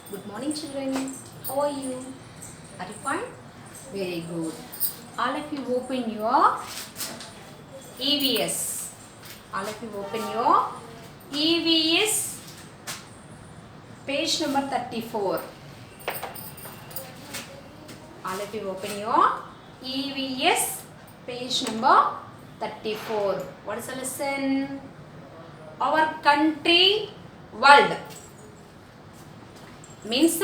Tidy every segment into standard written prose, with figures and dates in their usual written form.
Good morning, children. How are you? Are you fine? Very good. All of you open your EVS. All of you open your EVS page number 34. All of you open your EVS page number 34. What is the lesson? Our country, world. Means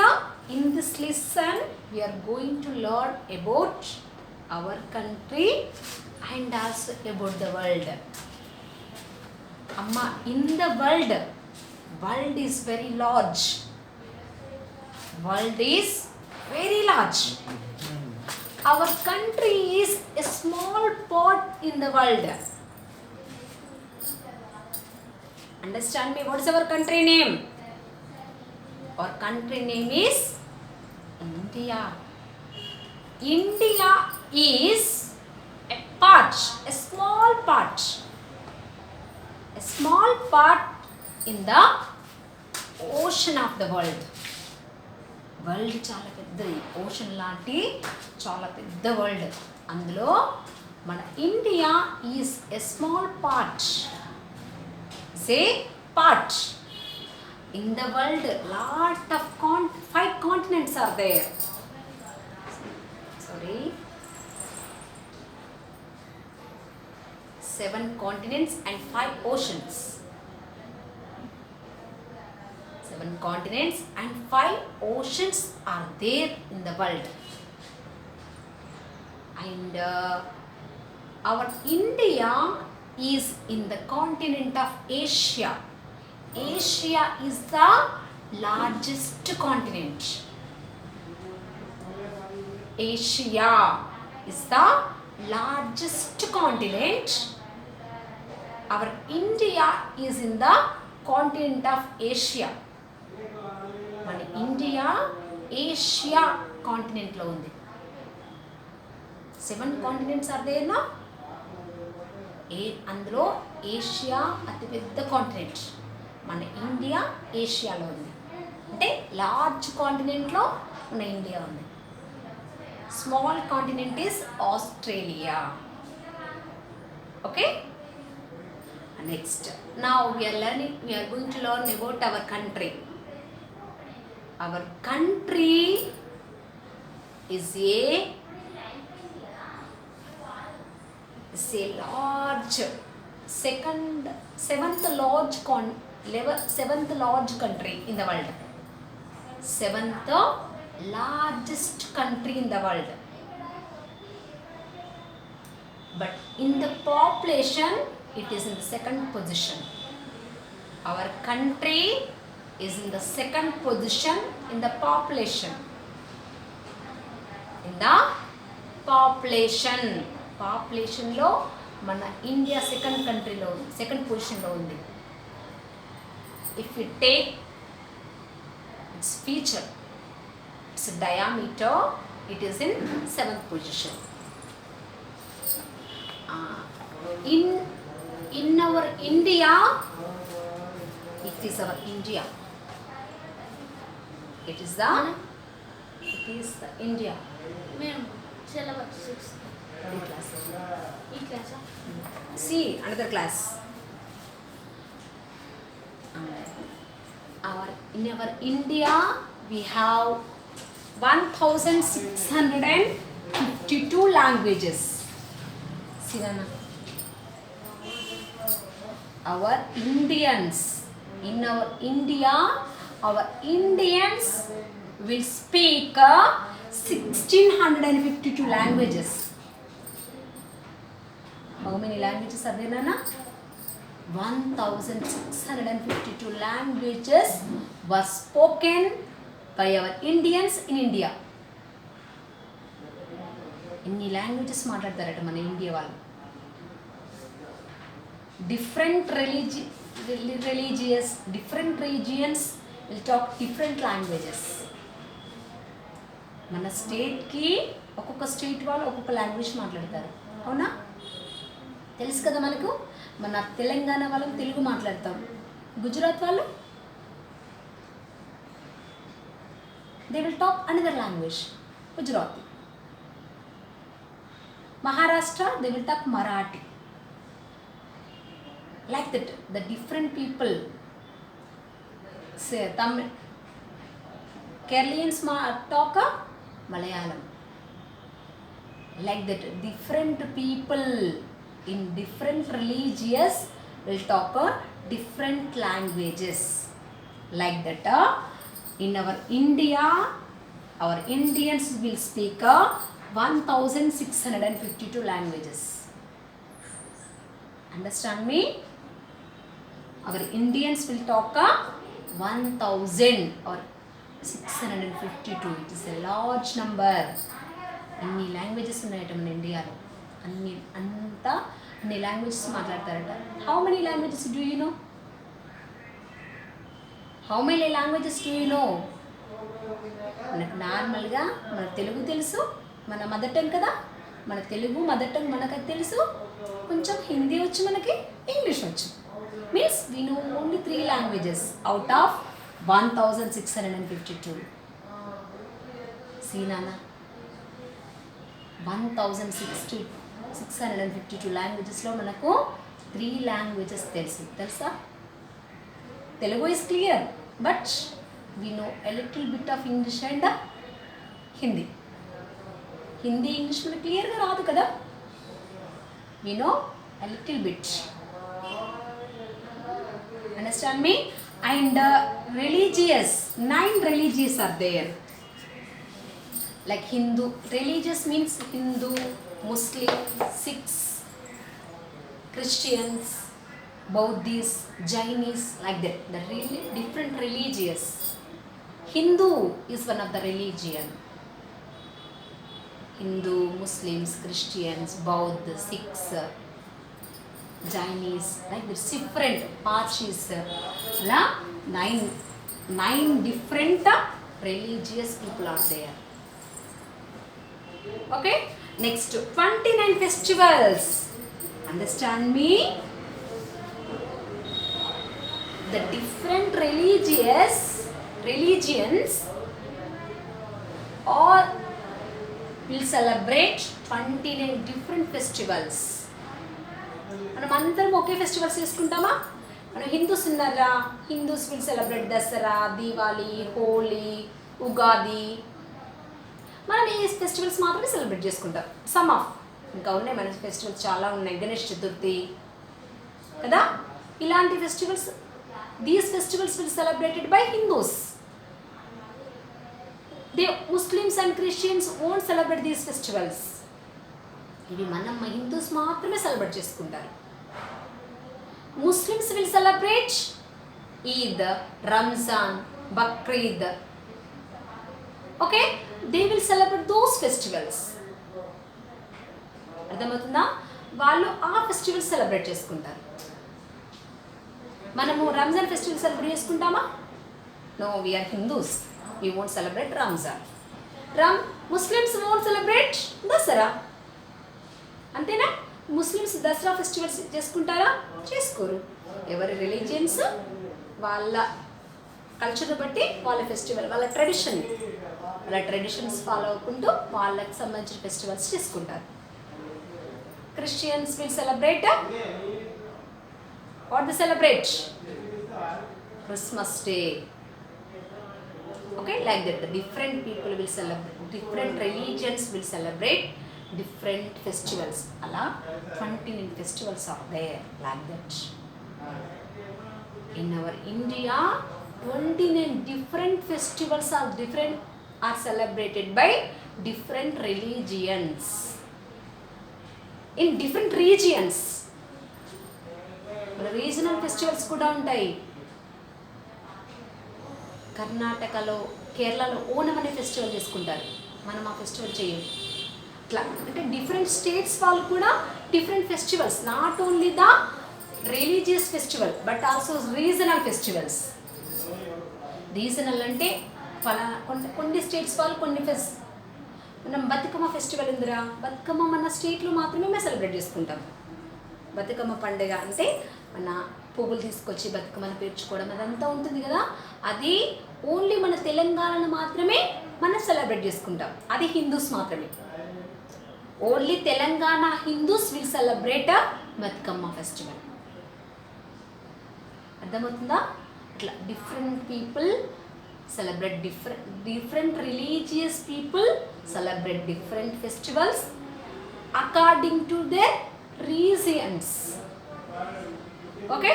in this lesson we are going to learn about our country and also about the world. Amma, in the world is very large. World is very large. Our country is a small part in the world. Understand me? What is our country name? Our country name is India. India is a part, a small part in the ocean of the world. World చాలా పెద్దది, ocean లాంటి చాలా పెద్ద world. అందులో మన India is a small part. Say part. In the world, lot of 5 continents are there. Sorry. 7 continents and 5 oceans. 7 continents and 5 oceans are there in the world. And our India is in the continent of Asia. Asia is the largest continent. Asia is the largest continent. Our India is in the continent of Asia. మన India Asia కాంటినెంట్లో ఉంది. 7 continents are there నా. అందులో Asia అతిపెద్ద continent. మన India ఏషియాలో ఉంది. అంటే large కాంటినెంట్లో మన India ఉంది. Small continent is Australia. Okay, next now we are going to learn about our country. Our country is a large seventh large country in the world. 7th largest country in the world. But in the population, it is in the 2nd position. Our country is in the 2nd position in the population. In the population లో మన India 2nd కంట్రీలో 2nd పొజిషన్లో ఉంది. If we take its feature, its diameter, it is in 7th position. In our India, it is our India. It is the India. Syllabus 6. Class. E-class. See another class. In our India, we have 1652 languages. See, Nana. Our Indians, in our India, our Indians will speak 1652 languages. How many languages are there, Nana? 1652 languages were spoken by our Indians in India. ఇన్ని languages మాట్లాడతారట మన India వాళ్ళు. different regions will talk different languages. మన స్టేట్కి ఒక్కొక్క state వాళ్ళు ఒక్కొక్క language మాట్లాడతారు. అవునా? తెలుసు కదా మనకు. మన తెలంగాణ వాళ్ళు తెలుగు మాట్లాడతాం. గుజరాత్ వాళ్ళు they will talk another language, Gujarati. Maharashtra, they will talk Marathi. Like that, the different people, say Tamil, Keralians talk Malayalam. Like that, different people in different religions will talk different languages. Like that, in our India, our Indians will speak 1652 languages. Understand me? Our Indians will talk 1000 or 652. It is a large number. ఇన్ని languages ఉన్నాయట మన ఇండియాలో. అన్ని languages మాట్లాడతారట. How many languages do you know? How many languages do you know? మనకు నార్మల్గా మన తెలుగు తెలుసు, మన మదర్ టంగ్ కదా, మన తెలుగు మదర్ టంగ్ మనకు తెలుసు, కొంచెం హిందీ వచ్చు, మనకి ఇంగ్లీష్ వచ్చు. Means we know only 3 languages out of 1652. సీనానా 1652 లాంగ్వేజెస్లో మనకు 3 లాంగ్వేజెస్ తెలుసా? Telugu is clear, but we know a little bit of English and Hindi. Hindi English మనకు క్లియర్గా రాదు కదా, we know a little bit. Understand me? And religious, 9 religions are there. Like Hindu, religious means Hindu, Muslim, Sikhs, Christians, Buddhists, Jainis, like that. The really different religions. Hindu is one of the religion. Hindu, Muslims, Christians, Buddha, Sikhs, Jainis, like this different Parsis, 9 different religious people are there. Okay, next 29 festivals. Understand me? The different religions all will celebrate 29 different festivals. మనం అందరం ఒకే festivals చేసుకుంటామా? మనం హిందూస్ ఉన్నారా, Hindus will celebrate Dussehra, Diwali, Holi, Ugadi. మనం ఈ festivals మాత్రమే celebrate చేసుకుంటాం. Some of ఇంకా ఉన్నాయి మన ఫెస్టివల్స్ చాలా ఉన్నాయి, గణేష్ చతుర్థి కదా. ఇలాంటి festivals, these festivals will celebrated by Hindus. They Muslims and Christians won't celebrate these festivals. ఇవి మనం హిందూస్ మాత్రమే సెలబ్రేట్ చేసుకుంటారు. Muslims will celebrate Eid, Ramzan, Bakrid. Okay, they will celebrate those festivals. అర్థమవుతుందా? వాళ్ళు ఆ ఫెస్టివల్ సెలబ్రేట్ చేసుకుంటారు. మనము Ramzan festival celebrate చేసుకుంటామా? No, we're Hindus, we won't celebrate Ramzan. Muslims won't celebrate Dasara. అంతేనా? ముస్లిమ్స్ దసరా ఫెస్టివల్స్ చేసుకుంటారా? చేసుకోరు. ఎవరి రిలీజియన్స్ వాళ్ళ కల్చర్ని బట్టి వాళ్ళ ఫెస్టివల్, వాళ్ళ ట్రెడిషన్స్ ఫాలో అవ్వకుంటూ వాళ్ళకి సంబంధించిన ఫెస్టివల్స్ చేసుకుంటారు. Christians will celebrate what they celebrate? Christmas day. Okay, like that the different people will celebrate, different religions will celebrate different festivals. Ala 29 festivals are there, like that. In our India, 29 different festivals are celebrated by different religions. In different regions, regional festivals kuda untayi. కర్ణాటకలో, కేరళలో ఓనం అనే festival చేసుకుంటారు, మనం ఆ festival చేయం. అట్లా అంటే different states వాళ్ళు కూడా different festivals, not only the religious festival but also regional festivals. Regional అంటే కొన్ని స్టేట్స్ వాళ్ళు కొన్ని మనం బతుకమ్మ ఫెస్టివల్ ఉందిరా, బతుకమ్మ మన స్టేట్లో మాత్రమే మేము సెలబ్రేట్ చేసుకుంటాం. బతుకమ్మ పండుగ అంటే మన పువ్వులు తీసుకొచ్చి బతుకమ్మను పేర్చుకోవడం అదంతా ఉంటుంది కదా, అది ఓన్లీ మన తెలంగాణను మాత్రమే మనం సెలబ్రేట్ చేసుకుంటాం, అది హిందూస్ మాత్రమే. Only Telangana Hindus will celebrate Bathukamma festival. అర్థమవుతుందా? అట్లా different people celebrate different religious people celebrate different festivals according to their regions. Okay.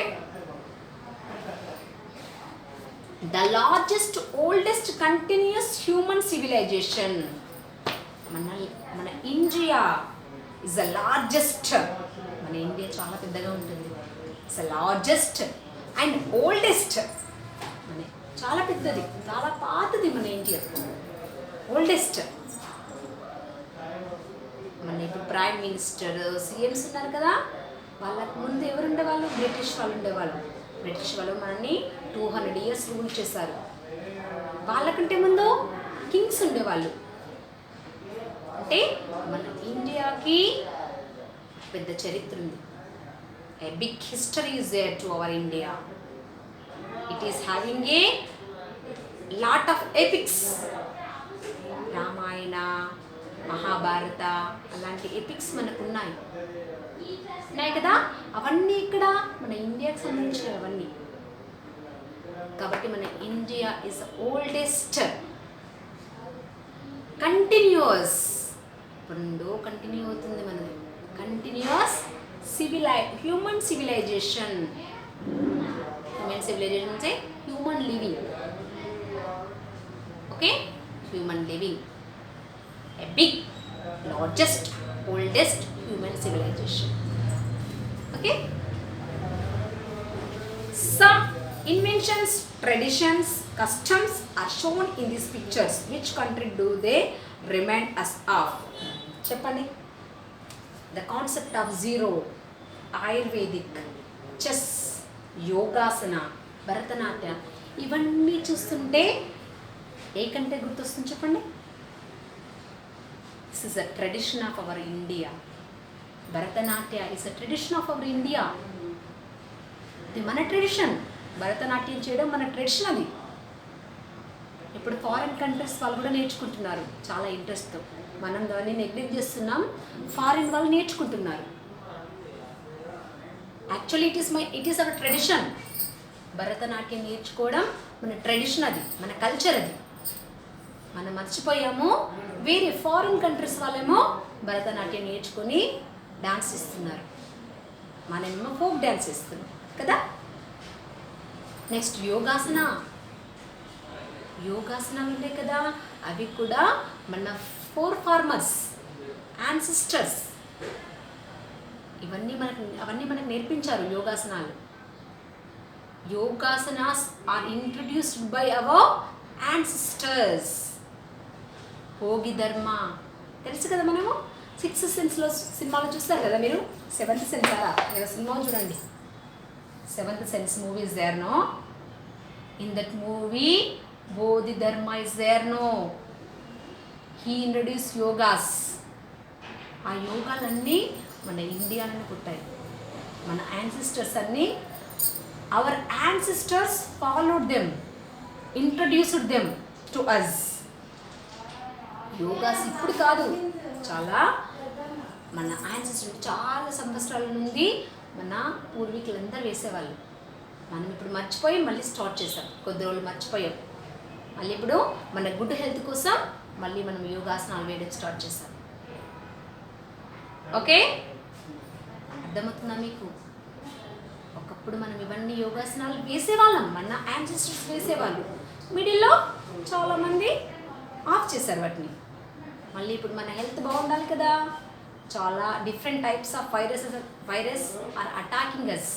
The largest, oldest continuous human civilization. మన ఇండియా ఇస్ ద లార్జెస్ట్. మన India చాలా పెద్దగా ఉంటుంది. It's the largest and oldest. మన చాలా పెద్దది, చాలా పాతది మన ఇండియా, ఓల్డెస్ట్. మన ఇప్పుడు ప్రైమ్ మినిస్టర్, సీఎంస్ ఉన్నారు కదా, వాళ్ళకు ముందు ఎవరు ఉండేవాళ్ళు? బ్రిటిష్ వాళ్ళు ఉండేవాళ్ళు. బ్రిటిష్ వాళ్ళు మనల్ని 200 years రూల్ చేశారు. వాళ్ళకంటే ముందు కింగ్స్ ఉండేవాళ్ళు. అంటే మన ఇండియాకి పెద్ద చరిత్ర ఉంది. A big history is there to our India. It is having a lot of epics. Ramayana, Mahabharata అలాంటి ఎపిక్స్ మనకు ఉన్నాయి కదా. అవన్నీ ఇక్కడ మన ఇండియాకి సంబంధించినవి అవన్నీ. కాబట్టి మన ఇండియా ఇస్ ఓల్డెస్ట్ కంటిన్యూస్. ఇప్పుడు కంటిన్యూ అవుతుంది మనది. Continuous human civilization. Human civilization అంటే human living. Okay, human living. A big, largest, oldest human civilization. Okay, some inventions, traditions, customs are shown in these pictures. Which country do they remind us of? Cheppandi. The concept of zero, Ayurvedic, chess, yogasana, Bharatanatyam, ఇవన్నీ చూస్తుంటే ఏ country గుర్తొస్తుంది చెప్పండి? This is a tradition of our India. Bharatanatya is a tradition of our India. ఇది మన tradition. Bharatanatyam చేయడం మన tradition. అది ఇప్పుడు ఫారిన్ కంట్రీస్ వాళ్ళు కూడా నేర్చుకుంటున్నారు చాలా ఇంట్రెస్ట్తో. మనం దాన్ని నెగ్లెక్ట్ చేస్తున్నాం, ఫారిన్ వాళ్ళు నేర్చుకుంటున్నారు. Actually it is hour tradition. Bharatanatyam నేర్చుకోవడం మన ట్రెడిషన్, అది మన కల్చర్. అది మనం మర్చిపోయాము. వేరే ఫారిన్ కంట్రీస్ వాళ్ళేమో భరతనాట్యం నేర్చుకొని డాన్స్ ఇస్తున్నారు, మనమేమో ఫోక్ డ్యాన్స్ ఇస్తున్నాం కదా. నెక్స్ట్ యోగాసన. యోగాసనాలు ఉంటాయి కదా, అవి కూడా మన ఫార్మర్స్, యాన్సిస్టర్స్, అవన్నీ మనకు నేర్పించారు యోగాసనాలు. Yogasanas are introduced by our ancestors. భోగి ధర్మ తెలుసు కదా. మనము 6th సెన్స్లో సినిమాలో చూస్తారు కదా మీరు. 7th సెన్స్ అలా సినిమా చూడండి. 7th sense movie is there no. In that movie Bodhi Dharma is there no. He introduce yogas. ఆ యోగాలన్నీ మన ఇండియాలోనే పుట్టాయి. మన యాన్సిస్టర్స్ అన్నీ, our ancestors followed them, introduced them to us. Yogas ఇప్పుడు కాదు, చాలా మన యాన్సిస్టర్స్ చాలా సంవత్సరాల నుండి మన పూర్వీకులందరూ వేసేవాళ్ళు. మనం ఇప్పుడు మర్చిపోయి మళ్ళీ స్టార్ట్ చేసాం. కొద్ది రోజులు మర్చిపోయాం, మళ్ళీ ఇప్పుడు మన గుడ్ హెల్త్ కోసం మళ్ళీ మనం యోగాసనాలు వేయడం స్టార్ట్ చేసాం. ఓకే, అర్థమవుతుందా మీకు? ఒకప్పుడు మనం ఇవన్నీ యోగాసనాలు వేసేవాళ్ళం, మన యాన్సిస్టర్స్ వేసేవాళ్ళు. మిడిల్లో చాలామంది ఆఫ్ చేశారు వాటిని. మళ్ళీ ఇప్పుడు మన హెల్త్ బాగుండాలి కదా. చాలా different types of virus are attacking us.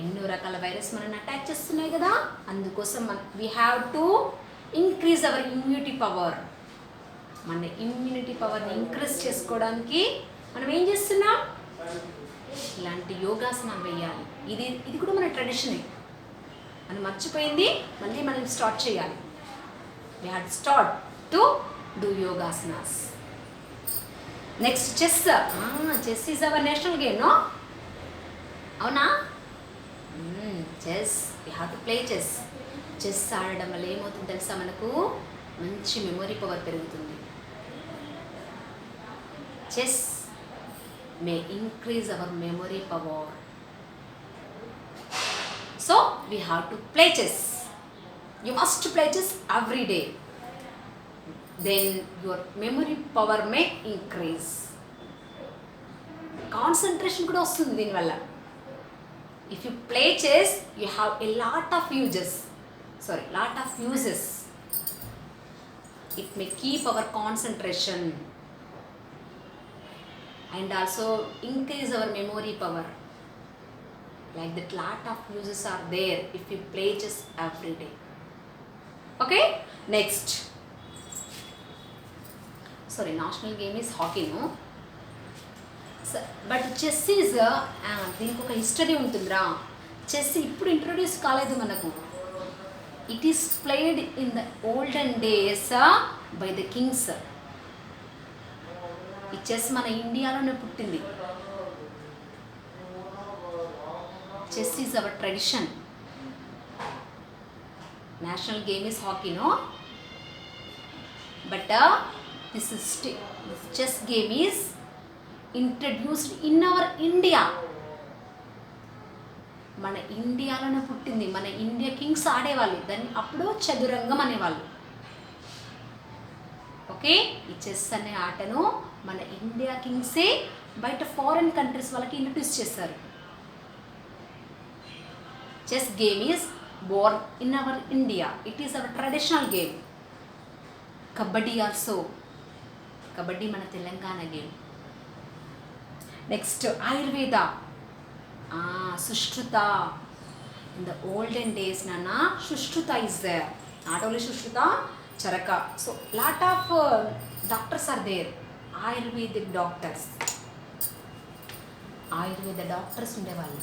ఎన్నో రకాల వైరస్ మనల్ని అటాక్ చేస్తున్నాయి కదా. అందుకోసం we have to increase our immunity power. మన ఇమ్యూనిటీ పవర్ని ఇంక్రీజ్ చేసుకోవడానికి మనం ఏం చేస్తున్నాం? ఇలాంటి యోగాసనాలు వేయాలి. ఇది కూడా మన ట్రెడిషనే. మనం మర్చిపోయింది, మళ్ళీ మనం స్టార్ట్ చేయాలి. We have to start to do యోగాసనాస్. Next chess. Chess is our national game, no? అవునా? Chess, we have to play chess. Chess ఆడడం వల్ల ఏమవుతుంది తెలుసా, మనకు మంచి మెమొరీ పవర్ పెరుగుతుంది. Chess may increase our memory power. So we have to play chess. You must play chess every day. then your memory power may increase. Concentration కూడా వస్తుంది దీనివల్ల. If you play chess you have a lot of uses. It may keep our concentration and also increase our memory power. Like that lot of uses are there if you play chess every day. Okay, next sorry national game is హాకీను. But chess is దీనికి ఒక history ఉంటుందిరా. Chess ఇప్పుడు introduce కాలేదు మనకు. It is played in the olden days by the kings. ఈ chess మన ఇండియాలోనే పుట్టింది. Chess is our tradition. National game is హాకీనో, but this chess game is introduced in our India. మన ఇండియాలోనే పుట్టింది. మన ఇండియా కింగ్స్ ఆడేవాళ్ళు దాన్ని. అప్పుడు చదురంగం అనేవాళ్ళు. ఓకే, ఈ చెస్ అనే ఆటను మన ఇండియా కింగ్సే బయట ఫారెన్ కంట్రీస్ వాళ్ళకి ఇంట్రడ్యూస్ చేశారు. Chess game is born in our India. It is our traditional game. Kabaddi also. Kabaddi మన తెలంగాణ గేమ్. Next Ayurveda. Sushruta. In the olden days నాన్న Sushruta is there. Not only Sushruta, Charaka. So lot of doctors are there. Ayurvedic doctors. Ayurveda doctors ఉండేవాళ్ళు.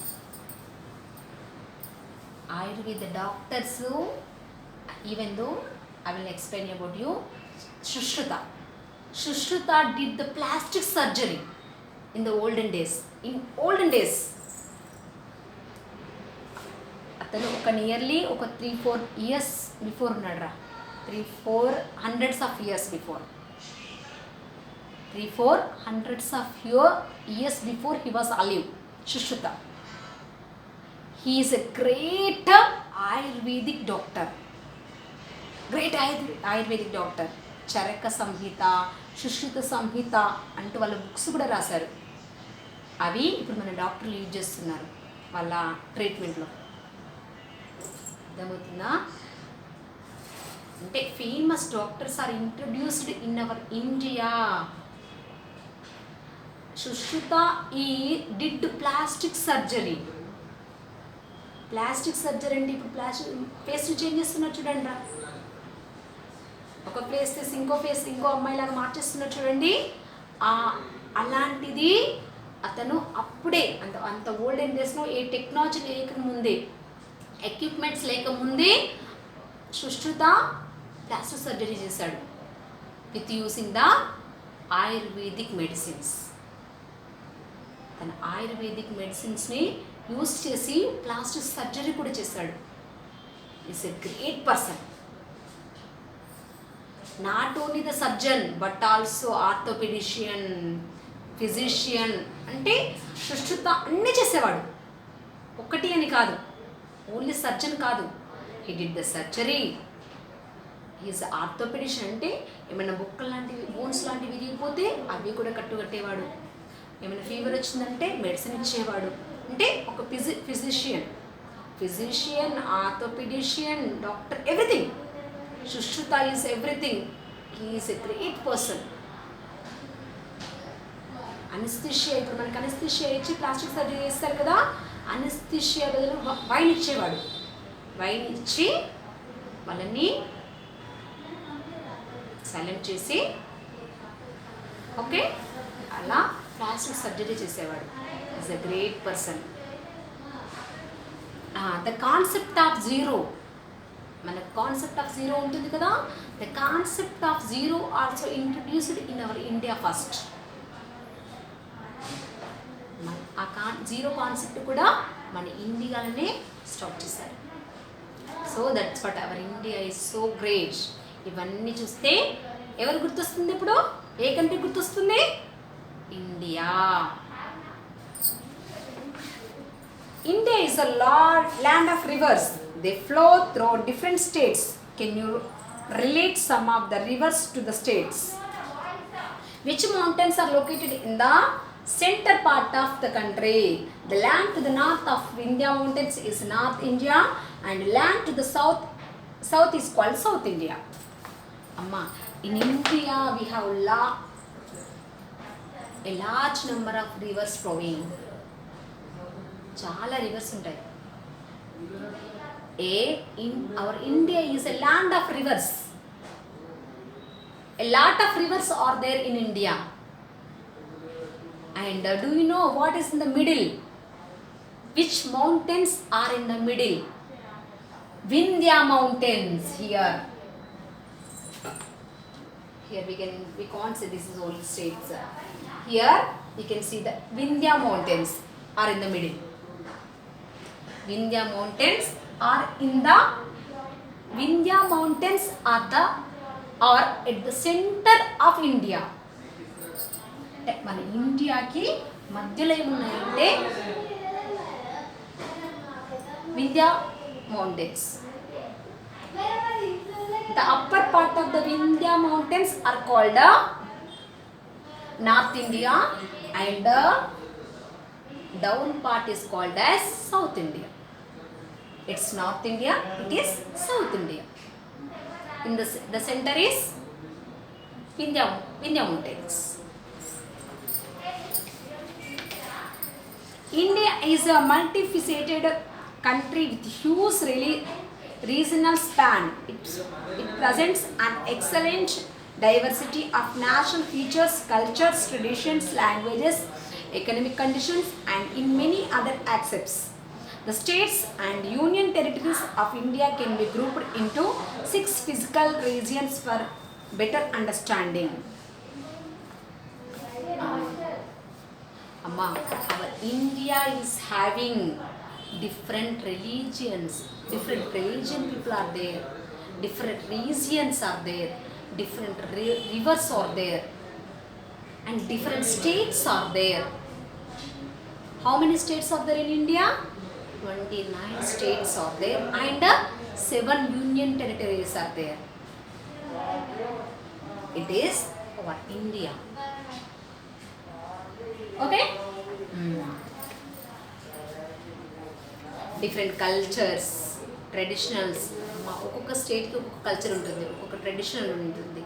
Ayurveda doctors, even though I will explain about you. Sushruta did the plastic surgery in the olden days. అతను ఒక nearly ఒక 3-4 years before ఉన్నాడురా. 300 years before. 300 years before he was alive. Sushruta. He is a great Ayurvedic doctor. Great Ayurvedic doctor. Charaka Samhita, Sushruta Samhita అంటూ వాళ్ళ books కూడా రాశారు. అవి ఇప్పుడు మన డాక్టర్లు యూజ్ చేస్తున్నారు వాళ్ళ ట్రీట్మెంట్లో. అర్థమవుతుందా? అంటే famous doctors are introduced in our India. Sushruta ఈ did plastic surgery. Plastic surgery అంటే ఇప్పుడు ఫేస్ చేంజ్ చేస్తున్నారు చూడండి రా. ఒక ప్లేస్ తీసి ఇంకో ఫేస్ ఇంకో అమ్మాయిలాగా మార్చేస్తున్నారు చూడండి. అలాంటిది అతను అప్పుడే అంత ఓల్డెన్ డేస్లో ఏ టెక్నాలజీ లేకముందే, ఎక్విప్మెంట్స్ లేకముందే సుశ్రుత ప్లాస్టిక్ సర్జరీ చేశాడు with using the Ayurvedic medicines. తన ఆయుర్వేదిక్ మెడిసిన్స్ని యూస్ చేసి ప్లాస్టిక్ సర్జరీ కూడా చేశాడు. Is a great person. Not only the surgeon but also orthopedician, physician. అంటే సుశ్రుత అన్నీ చేసేవాడు, ఒక్కటి అని కాదు. ఓన్లీ సర్జన్ కాదు. He did the surgery. He's orthopedician. అంటే ఏమైనా బొక్కలు లాంటివి, బోన్స్ లాంటివి విరిగిపోతే అవి కూడా కట్టేవాడు. ఏమైనా ఫీవర్ వచ్చిందంటే మెడిసిన్ ఇచ్చేవాడు. అంటే ఒక physician, orthopaedician, doctor, everything. Sushruta is everything. He is a great person. Anaesthesia, ఇప్పుడు మనకి అనస్థిషియా ఇచ్చి ప్లాస్టిక్ సర్జరీ చేస్తారు కదా, అనస్థిషియా బదులు వైన్ ఇచ్చేవాడు. వైన్ ఇచ్చి వాళ్ళని సైలెంట్ చేసి, ఓకే, అలా ప్లాస్టిక్ సర్జరీ చేసేవాడు. Is a great person. The concept of zero. మనకు కాన్సెప్ట్ ఆఫ్ జీరో ఉంటుంది కదా. The concept of zero also introduced in our India first. Zero concept కూడా మన ఇండియాలోనే స్టార్ట్ చేశారు. So that's what hour India is so great. ఇవన్నీ చూస్తే ఎవరు గుర్తొస్తుంది ఇప్పుడు? ఏ కంట్రీ గుర్తొస్తుంది? India. India is a land of reverse. They flow through different states. Can you relate some of the rivers to the states? Which mountains are located in the center part of the country? The land to the north of Vindhya mountains is North India, and land to the south is called South India. Amma, in India we have a large number of rivers flowing. Chala rivers untayi. In our India is a land of rivers. A lot of rivers are there in India. And do you know what is in the middle? Which mountains are in the middle? Vindhya mountains here. Here we can't say this is all states. Here you can see the Vindhya mountains are in the middle. Vindhya mountains are at the center of India. మన ఇండియాకి మధ్యలో ఏమున్నాయంటే Vindhya mountains. The upper part of the Vindhya mountains are called North India, and the down part is called as South India. It's North India, it is South India. In the center is Vindhya mountains. India is a multifaceted country with huge regional span. It presents an excellent diversity of national features, cultures, traditions, languages, economic conditions, and in many other aspects. The states and union territories of India can be grouped into 6 physical regions for better understanding. Amma, our India is having different religions. Different religion people are there. Different regions are there. Different rivers are there. And different states are there. How many states are there in India? 29 states are there, and 7 union territories are there. It is our India. Okay? Different cultures, traditionals. ఒక్కొక్క స్టేట్కి ఒక్కొక్క culture ఉంటుంది, ఒక్కొక్క traditional ఉంటుంది.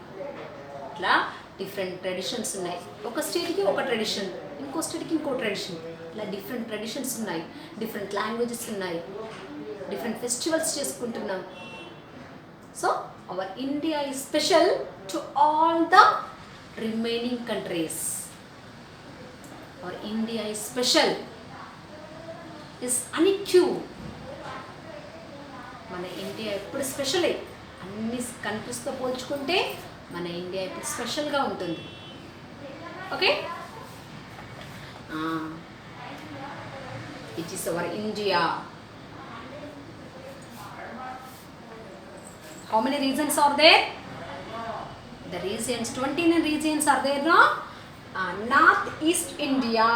ఇట్లా different traditions ఉన్నాయి. ఒక స్టేట్కి ఒక ట్రెడిషన్, ఇంకో స్టేట్కి ఇంకో ట్రెడిషన్. ఇలా డిఫరెంట్ ట్రెడిషన్స్ ఉన్నాయి, డిఫరెంట్ లాంగ్వేజెస్ ఉన్నాయి, డిఫరెంట్ ఫెస్టివల్స్ చేసుకుంటున్నాం. So our India is special to all the remaining countries. Our India is special, is unique. మన ఇండియా ఎప్పుడు స్పెషలే. అన్ని కంట్రీస్తో పోల్చుకుంటే మన ఇండియా ఎప్పుడు స్పెషల్గా ఉంటుంది. Okay, it is our India. How many regions are there? The regions, 29 regions are there, no? North East India.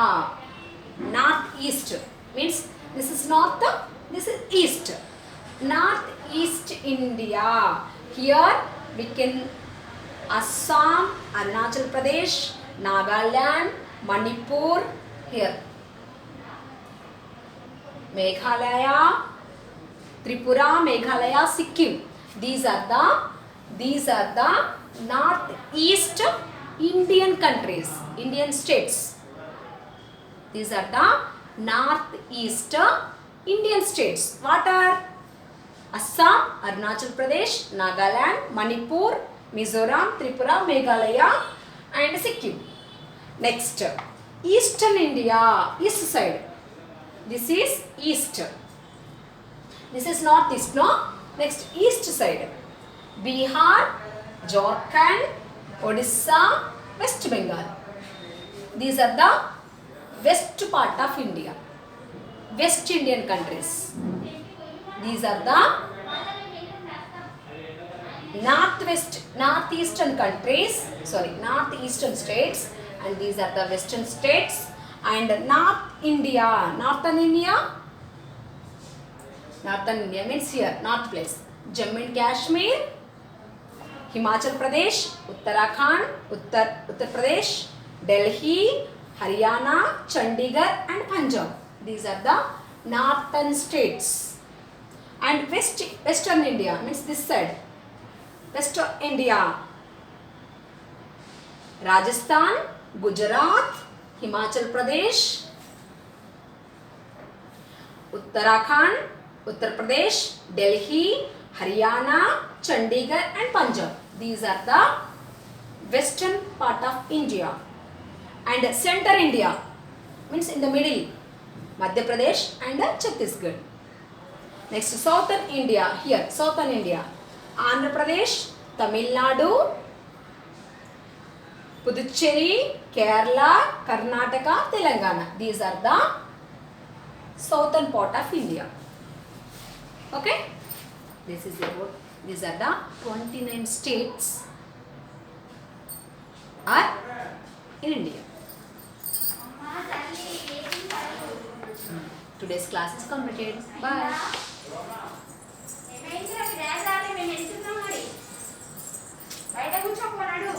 North East means this is north, this is east. North East India. Here we can Assam, Arunachal Pradesh, Nagaland, Manipur. Here Meghalaya, Tripura, Meghalaya, Sikkim. These are the North East Indian countries, Indian states. These are the North East Indian states. What are? Assam, Arunachal Pradesh, Nagaland, Manipur, Mizoram, Tripura, Meghalaya, and Sikkim. Next, Eastern India, east side. This is east. This is north east, no? Next, east side. Bihar, Jharkhand, Odisha, West Bengal. These are the west part of India. West Indian countries. These are the northeastern countries, sorry, northeastern states, and these are the western states. And northern India means here north place. Jammu and Kashmir, Himachal Pradesh, Uttarakhand, Uttar Pradesh, Delhi, Haryana, Chandigarh and Punjab. These are the northern states. And western India means this side. Western India, Rajasthan, Gujarat, Himachal Pradesh, Uttarakhand, Uttar Pradesh, Delhi, Haryana, Chandigarh and Punjab. These are the western part of India. And center India means in the middle, Madhya Pradesh and Chhattisgarh. Next, southern India, here southern India, Andhra Pradesh, Tamil Nadu, Puducherry, Kerala, Karnataka, Telangana. These are the southern part of India. Okay, these are the 29 states are in India. Today's class is completed. Bye. బయట కూర్చోపోనాడు